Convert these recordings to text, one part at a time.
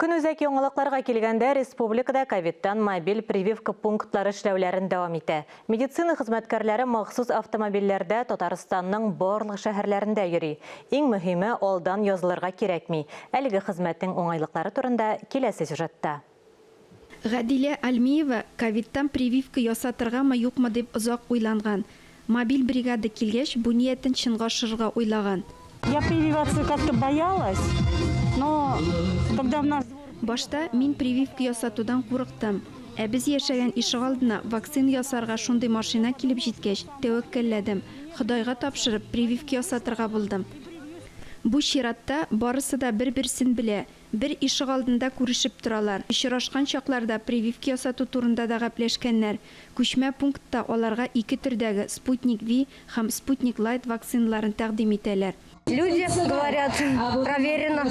Күн үзәк яңалыкларга килгәндә республикада ковидтан мобиль прививка пунктлары эшләүләрен дәвам итә. Медицина хезмәткәрләре махсус автомобильләрдә Татарстанның барлык шәһәрләрендә йөри. Иң мөһиме алдан язылырга кирәкми. Әлеге хезмәтнең уңайлыклары турында киләсе сюжетта. Гадилә Альмиева ковидтан прививка ясатыргамы юкмы дип озак уйланган. Мобиль бригада килгәч, бу ниятен чынга ашырырга уйлаган. Я прививаться как-то боялась, но когда в нас... Башта мин прививка ясатудан курыктым. Ә без яшәгән ишек алдына вакцина ясарга шундый машина килеп җиткәч, тәвәккәлләдем. Худайга тапшырып прививка ясатырга булдым. Бу чиратта барысы да бер-берсен белә. Бер ишек алдында күрешеп торалар. Очрашкан чакларда прививка ясату турында да гәпләшкәннәр. Күчмә пунктта аларга ике төрдәге Спутник V һәм Спутник Light вакциналарын тәкъдим итәләр. Люди говорят, проверено,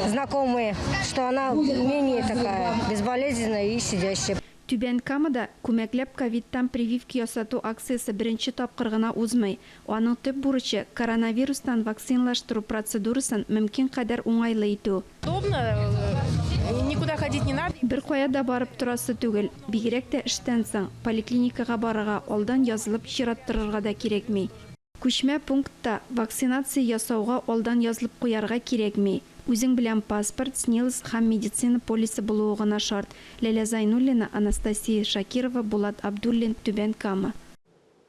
знакомые, что она менее такая безболезненная и сидящая. Түбән Камада күмәкләп ковидтан прививка ясату акциясы беренче тапкыр гына узмый. Аның төп бурычы коронавирустан вакциналаштыру процедурасын мөмкин кадәр уңайлы итү. Удобно, никуда ходить не надо. Бер кая да барып торасы түгел. Бигрәк тә эштән соң поликлиникага барырга, алдан язылып чираттырырга да кирәкми. Күчмә пунктта вакцинация ясауга алдан язылып куярга кирәкми. Үзең белән паспорт, СНИЛС һәм медицина полисы булуы гына шарт. Ләлә Зайнуллина, Анастасия Шакирова, Булат Абдуллин, Түбән Кама.